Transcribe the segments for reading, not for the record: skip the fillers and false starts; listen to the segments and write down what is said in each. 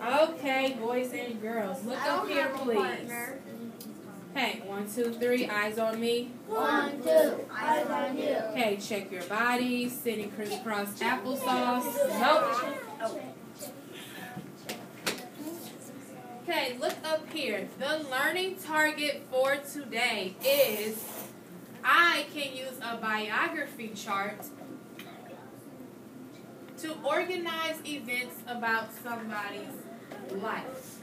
Okay, boys and girls, look up here, please. Hey, 1, 2, 3, eyes on me. 1, 2, eyes on you. Okay, check your body. Sitting crisscross applesauce. Nope. Okay, look up here. The learning target for today is I can use a biography chart to organize events about somebody's life.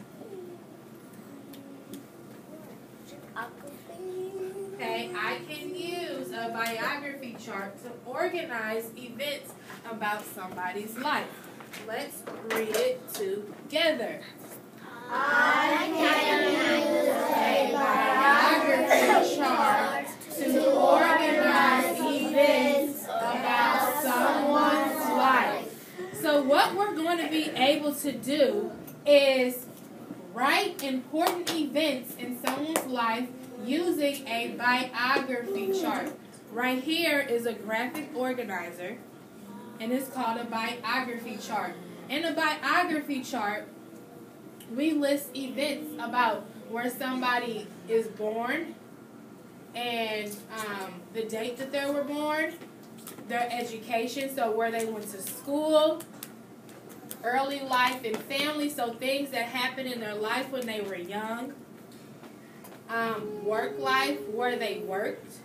Okay, I can use a biography chart to organize events about somebody's life. Let's read it together. I can use a biography chart to organize events about someone's life. So what we're going to be able to do is write important events in someone's life using a biography chart. Right here is a graphic organizer, and it's called a biography chart. In a biography chart, we list events about where somebody is born and the date that they were born, their education, so where they went to school, early life and family, so things that happened in their life when they were young, work life, where they worked,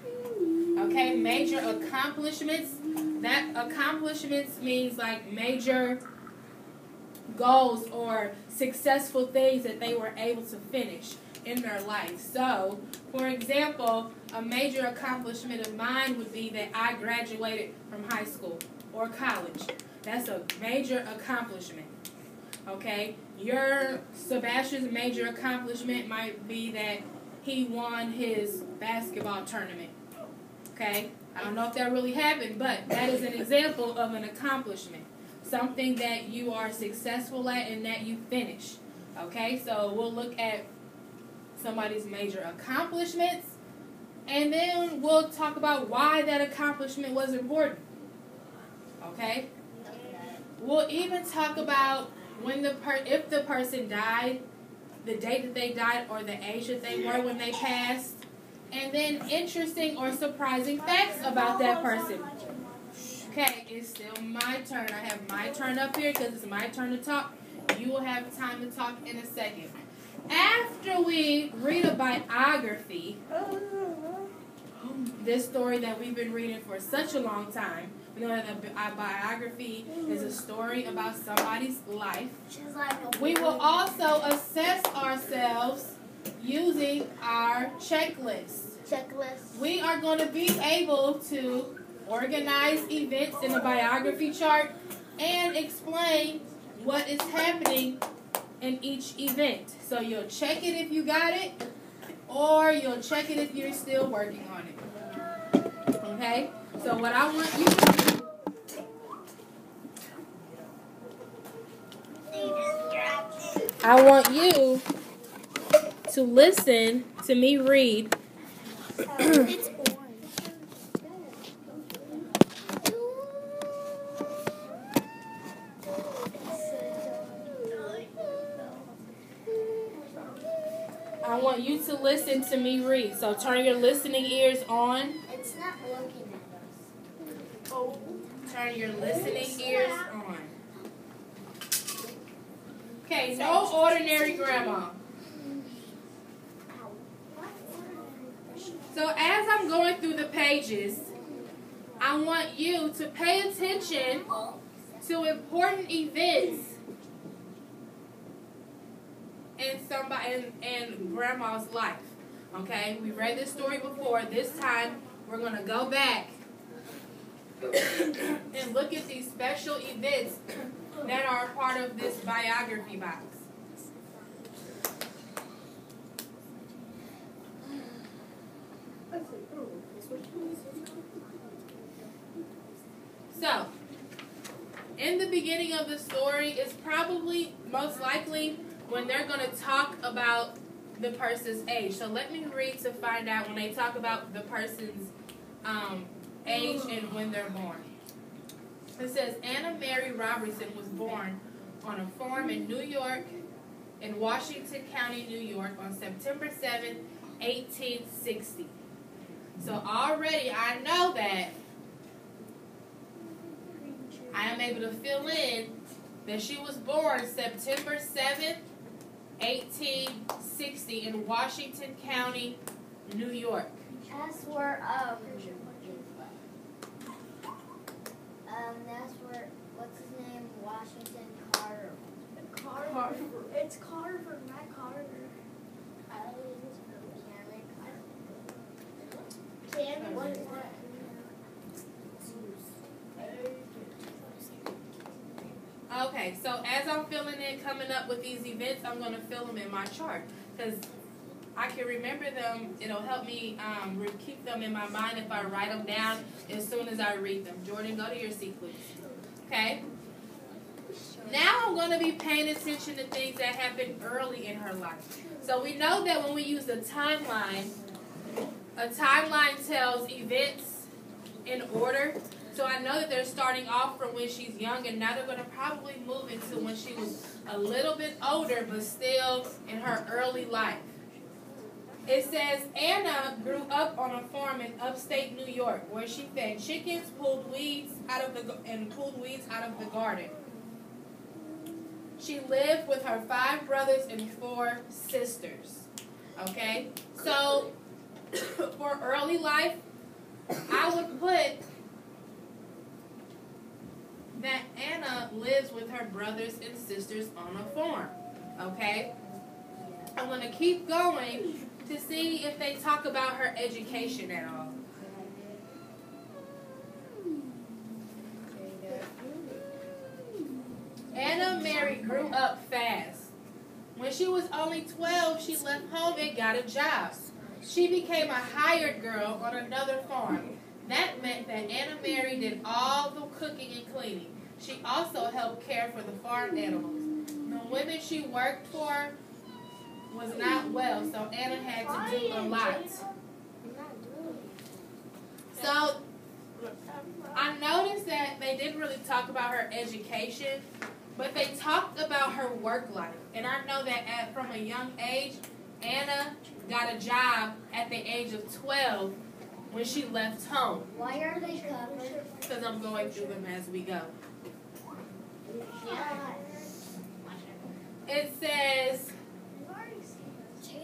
okay, major accomplishments. That accomplishments means like major goals or successful things that they were able to finish in their life. So, for example, a major accomplishment of mine would be that I graduated from high school or college. That's a major accomplishment. Okay? Sebastian's major accomplishment might be that he won his basketball tournament. Okay? I don't know if that really happened, but that is an example of an accomplishment. Something that you are successful at and that you finish. Okay? So we'll look at somebody's major accomplishments, and then we'll talk about why that accomplishment was important. Okay? We'll even talk about if the person died, the date that they died, or the age that they were when they passed, and then interesting or surprising facts about that person. Okay, it's still my turn. I have my turn up here because it's my turn to talk. You will have time to talk in a second. After we read a biography, this story that we've been reading for such a long time, we know that a biography is a story about somebody's life. We will also assess ourselves using our checklist. We are going to be able to organize events in a biography chart and explain what is happening in each event. So you'll check it if you got it, or you'll check it if you're still working on it. Okay? So what I want you to do, I want you to listen to me read. It's orange. I want you to listen to me read. So turn your listening ears on. It's not looking at us. Oh. Turn your listening ears on. Okay, no ordinary grandma. So as I'm going through the pages, I want you to pay attention to important events in grandma's life. Okay, we read this story before. This time we're going to go back and look at these special events that are a part of this biography box. So, in the beginning of the story is probably most likely when they're going to talk about the person's age. So let me read to find out when they talk about the person's age and when they're born. It says Anna Mary Robertson was born on a farm in New York, in Washington County, New York, on September 7th, 1860. So already I know that I am able to fill in that she was born September 7th, 1860 in Washington County, New York. That's where what's his name? Washington Carter. Carter. It's Carter, not Carter. Okay, so as I'm filling in, coming up with these events, I'm going to fill them in my chart because I can remember them. It'll help me keep them in my mind if I write them down as soon as I read them. Jordan, go to your seat, please. Okay? Now I'm going to be paying attention to things that happened early in her life. So we know that when we use a timeline tells events in order. So I know that they're starting off from when she's young, and now they're going to probably move into when she was a little bit older, but still in her early life. It says Anna grew up on a farm in upstate New York, where she fed chickens, pulled weeds out of the garden. She lived with her 5 brothers and 4 sisters. Okay, so for early life, I would put that Anna lives with her brothers and sisters on a farm. Okay? I'm going to keep going to see if they talk about her education at all. Anna Mary grew up fast. When she was only 12, she left home and got a job. She became a hired girl on another farm. That meant that Anna Mary did all the cooking and cleaning. She also helped care for the farm animals. The women she worked for was not well, so Anna had to do a lot. So I noticed that they didn't really talk about her education, but they talked about her work life. And I know that from a young age, Anna got a job at the age of 12 when she left home. Why are they covered? Because I'm going through them as we go. It says,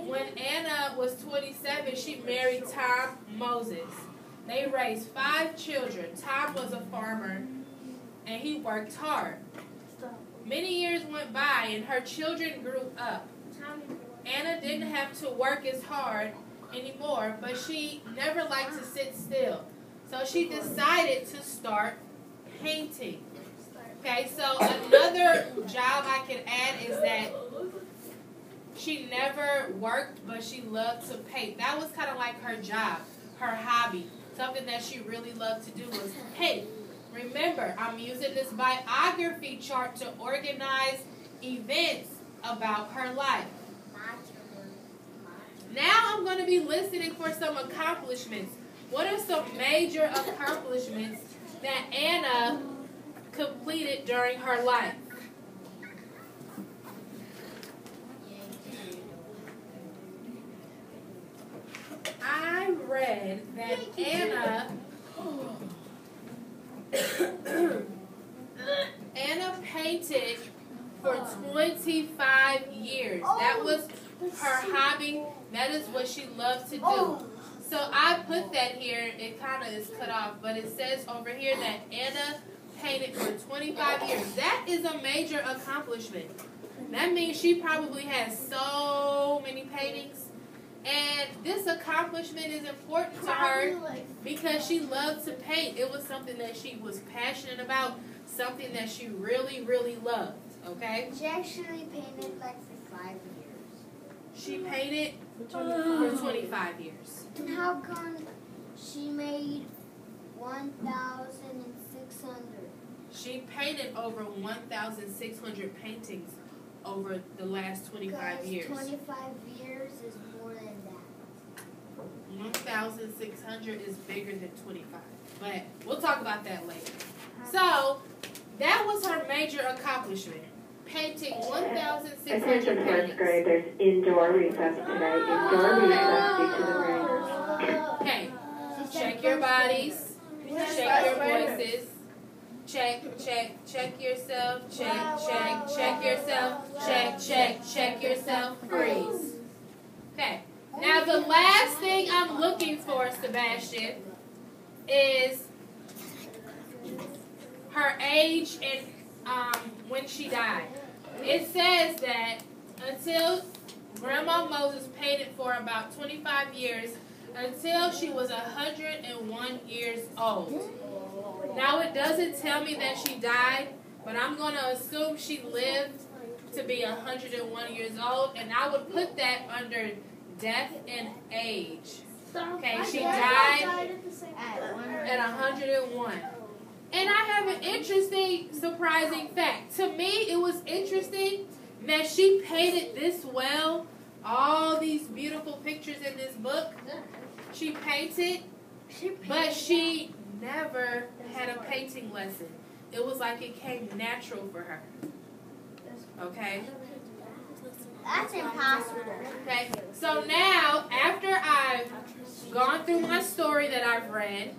when Anna was 27, she married Tom Moses. They raised 5 children. Tom was a farmer, and he worked hard. Many years went by, and her children grew up. Anna didn't have to work as hard anymore, but she never liked to sit still. So she decided to start painting. Okay, so another job I can add is that she never worked, but she loved to paint. That was kind of like her job, her hobby. Something that she really loved to do was paint. Remember, I'm using this biography chart to organize events about her life. Now I'm going to be listening for some accomplishments. What are some major accomplishments that Anna completed during her life? I read that Anna painted for 25 years. That was her hobby. That is what she loved to do. So I put that here. It kind of is cut off, but it says over here that Anna painted for 25 years. That is a major accomplishment. That means she probably has so many paintings. And this accomplishment is important to her because she loved to paint. It was something that she was passionate about, something that she really, really loved. Okay? She actually painted like for 5 years. She painted for 25 years. And how come she made 1,600? She painted over 1,600 paintings over the last 25 years. 25 years is more than that. 1,600 is bigger than 25. But we'll talk about that later. So, that was her major accomplishment. painting 1,600 Attention first paintings. graders, indoor recess today. Indoor recess due to the rain. Okay, check your bodies, check your voices, check yourself, check yourself, check yourself, freeze. Okay, now the last thing I'm looking for, Sebastian, is her age and when she died. It says that until Grandma Moses painted for about 25 years, until she was 101 years old. Now it doesn't tell me that she died, but I'm going to assume she lived to be 101 years old, and I would put that under death and age. Okay, she died at 101. And I have an interesting, surprising fact. To me, it was interesting that she painted this well. All these beautiful pictures in this book. She painted, but she never had a painting lesson. It was like it came natural for her. Okay? That's impossible. Okay, so now, after I've gone through my story that I've read,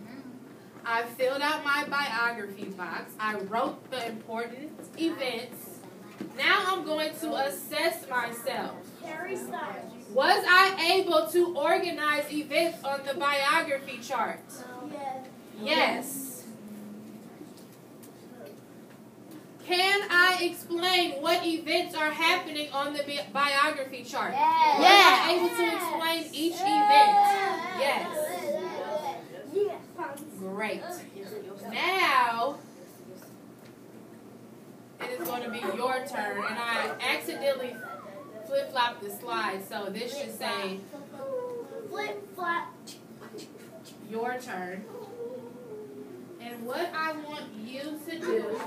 I filled out my biography box, I wrote the important events, now I'm going to assess myself. Was I able to organize events on the biography chart? Yes. Can I explain what events are happening on the biography chart? Yes. Was I able to explain each event? Yes. Great. Now, it is going to be your turn, and I accidentally flip-flopped the slide, so this should say Flip-flop. your turn. And what I want you to do,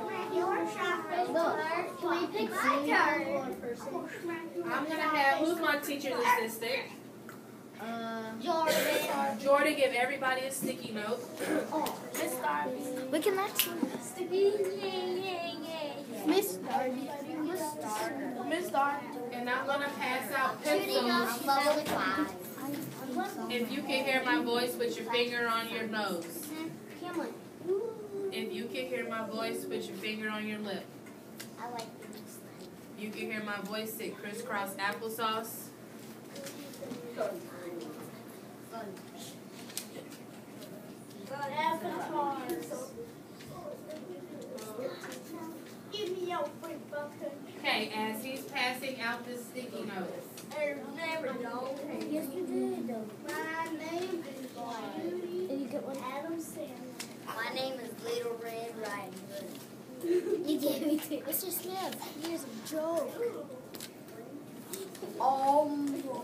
Can we pick my turn? I'm going to have, who's my teacher's assistant? Jordan. Jordan, give everybody a sticky note. Miss Darby. We can actually. Miss Darby. Miss Darby. And I'm going to pass out pencils. Level 5. If you can hear my voice, put your finger on your nose. If you can hear my voice, put your finger on your lip. I like this. You can hear my voice, say crisscross applesauce. Give me your free button. Okay, as he's passing out the sticky notes. Never know. Yes, you did. My name is Judy. Did you get one? Adam Sandler. My name is Little Red Riding Hood. You gave me two. Mr. Smith, here's a joke. Oh boy.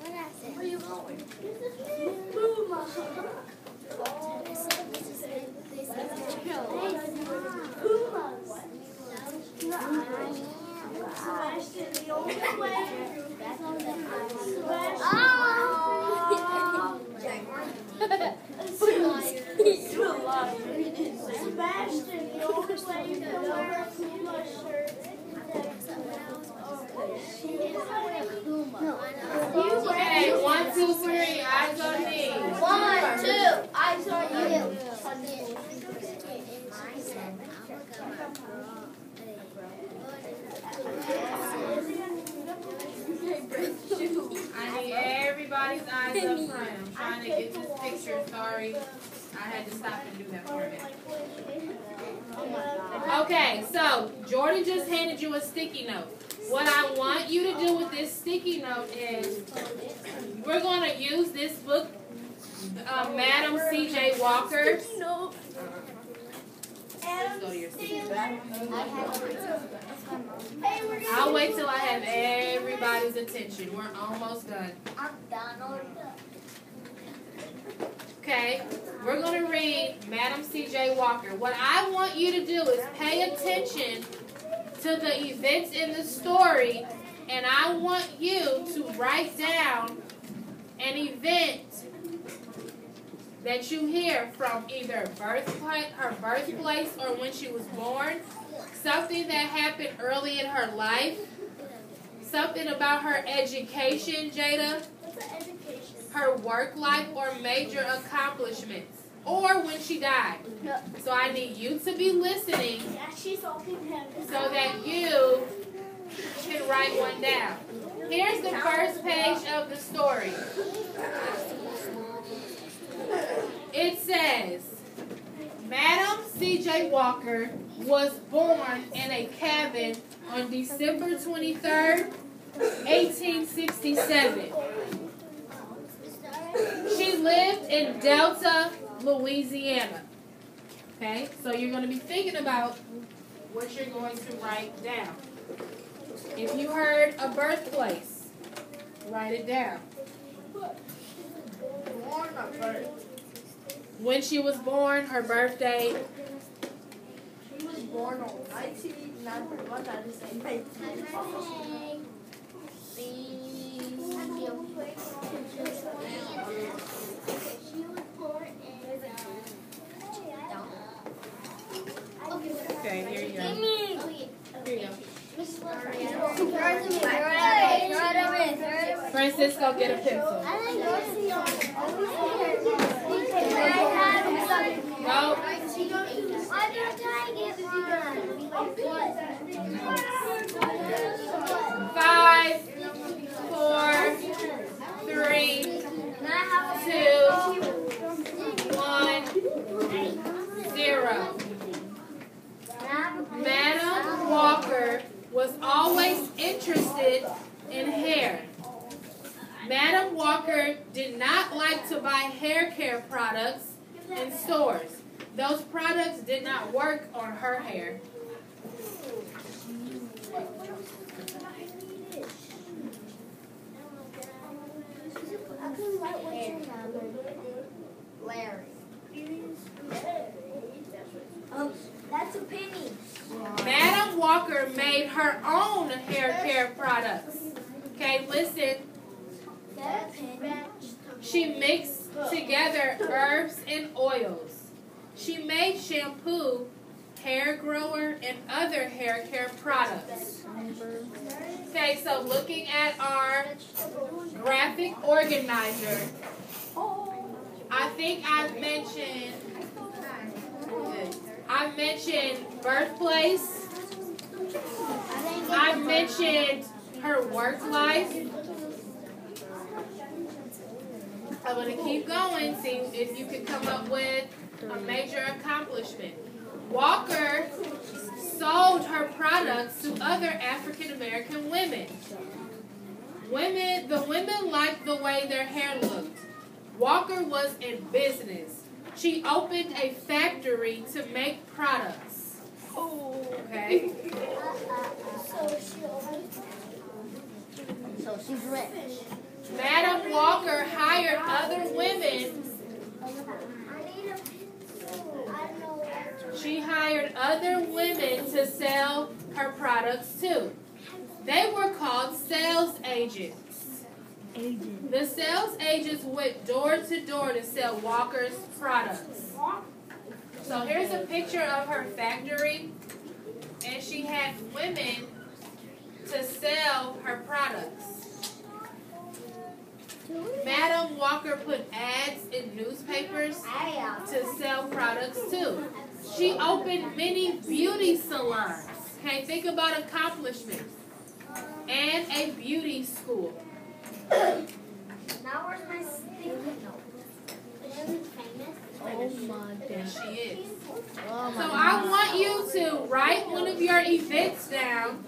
What I said? Where are you going? Sebastian, the only way. Sebastian, the only way you can wear a Puma shirt. Okay, 1, 2, 3, eyes on me. 1, 2, eyes on you. I need everybody's eyes up front. I'm trying to get this picture. Sorry, I had to stop and do that for a minute. Okay, so Jordan just handed you a sticky note. What I want you to do with this sticky note is we're going to use this book, Madam C.J. Walker. Let's go to your seat. I'll wait till I have everybody's attention. We're almost done. I'm done. Okay, we're going to read Madam C.J. Walker. What I want you to do is pay attention to the events in the story, and I want you to write down an event that you hear from either her birthplace or when she was born, something that happened early in her life, something about her education, Jada, her work life, or major accomplishments, or when she died. So I need you to be listening so that you can write one down. Here's the first page of the story. It says, Madam C.J. Walker was born in a cabin on December 23rd, 1867. She lived in Delta, Louisiana. Okay, so you're going to be thinking about what you're going to write down. If you heard a birthplace, write it down. When she was born, her birthday. She was born on 1991. Okay, here you go. Here you go. Francisco, get a pencil. No. 5, 4, 3, 2, 1, 0. Madam Walker was always interested in hair. Madam Walker did not like to buy hair care products in stores. Those products did not work on her hair. Larry. Oh, that's a penny. Madam Walker made her own hair care products. Okay, listen. She mixed together herbs and oils. She made shampoo, hair grower, and other hair care products. Okay, so looking at our graphic organizer, I think I mentioned birthplace. I mentioned her work life. I'm going to keep going, see if you can come up with a major accomplishment. Walker sold her products to other African American women. The women liked the way their hair looked. Walker was in business. She opened a factory to make products. Okay. So she's rich. Madam Walker hired other women. She hired other women to sell her products too. They were called sales agents. The sales agents went door to door to sell Walker's products. So here's a picture of her factory, and she had women to sell her products. Madam Walker put ads in newspapers to sell products too. She opened many beauty salons. Okay, think about accomplishments. And a beauty school. Now where's my sticky note? Is she famous? Oh my goodness, she is. So I want you to write one of your events down,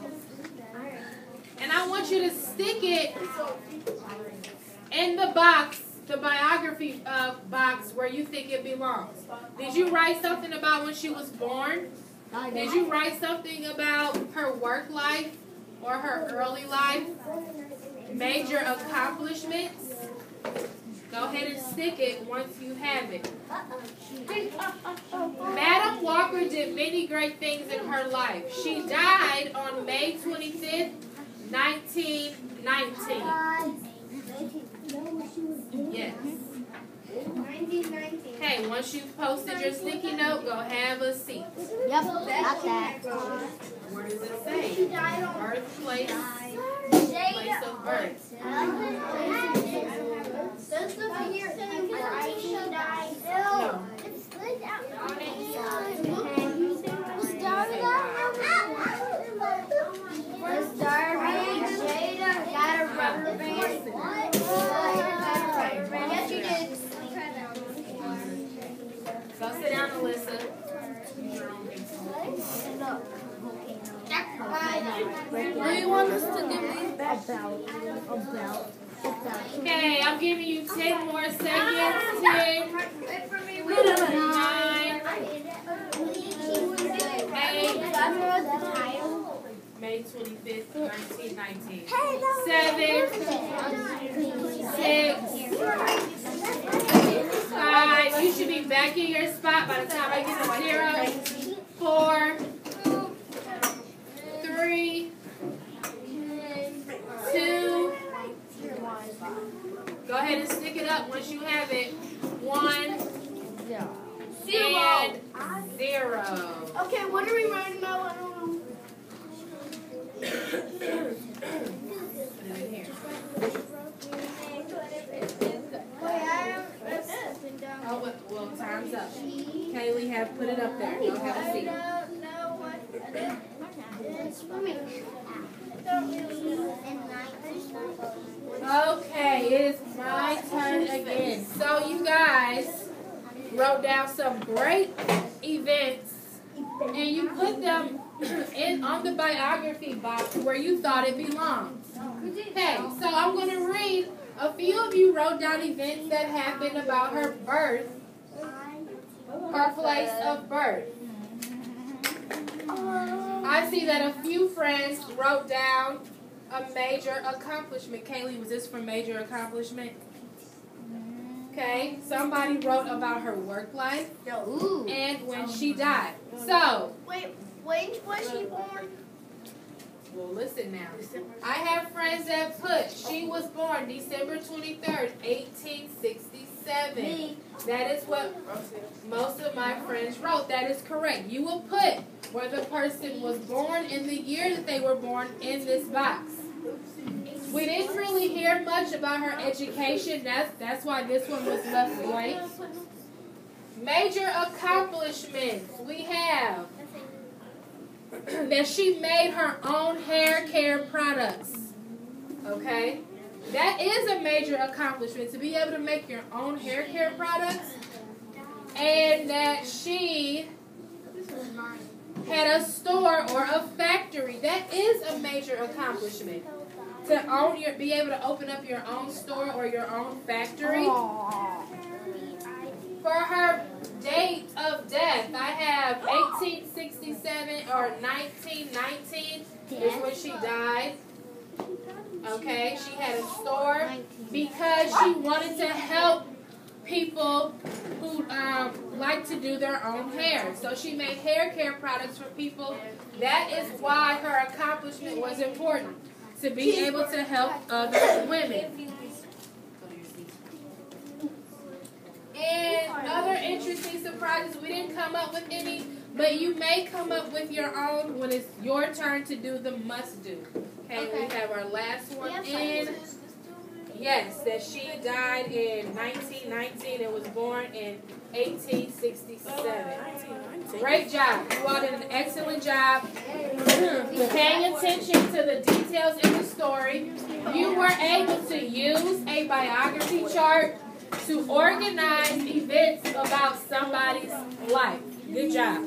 and I want you to stick it in the box, the biography box where you think it belongs. Did you write something about when she was born? Did you write something about her work life or her early life? Major accomplishments? Go ahead and stick it once you have it. Madam Walker did many great things in her life. She died on May 25th, 1919. Yes. 1919. Okay, once you've posted your sticky note, go have a seat. Yep, got that. Where does it say? Birthplace, place of birth. Does the figure say where she died? No. Was Darby Jada got a rubber band? What? Yes, you did. Go sit down, Alyssa. Do you want us to give these back? Okay, I'm giving you 10 more seconds. 10, 9, 8, May 25th, 1919. 7, 6, 5. You should be back in your spot by the time I get to 0. 4, 3, 2. Go ahead and stick it up once you have it. 1 and 0. Okay, what are we writing about? I don't know. Oh, well, time's up. Kaylee, put it up there. Go have a seat. Okay, it is my turn again. So you guys wrote down some great events and you put them on the biography box where you thought it belonged. Okay, so I'm going to read. A few of you wrote down events that happened about her birth, her place of birth. I see that a few friends wrote down a major accomplishment. Kaylee, was this for major accomplishment? Okay, somebody wrote about her work life and when she died. So, Wait, when was she born? well, listen now. I have friends that put she was born December 23rd, 1867. That is what most of my friends wrote. That is correct. You will put where the person was born and the year that they were born in this box. We didn't really hear much about her education. That's why this one was left blank. Major accomplishments. We have that she made her own hair care products. Okay? That is a major accomplishment, to be able to make your own hair care products. And that she had a store or a factory. That is a major accomplishment. To be able to open up your own store or your own factory. For her date of death, I have 1867 or 1919 is when she died. Okay, she had a store because she wanted to help people who like to do their own hair. So she made hair care products for people. That is why her accomplishment was important, to be able to help other women. And other interesting surprises, we didn't come up with any, but you may come up with your own when it's your turn to do the must-do. Okay, we have our last one in. Yes, that she died in 1919 and was born in 1867. Great job. You all did an excellent job paying attention to the details in the story. You were able to use a biography chart to organize events about somebody's life. Good job.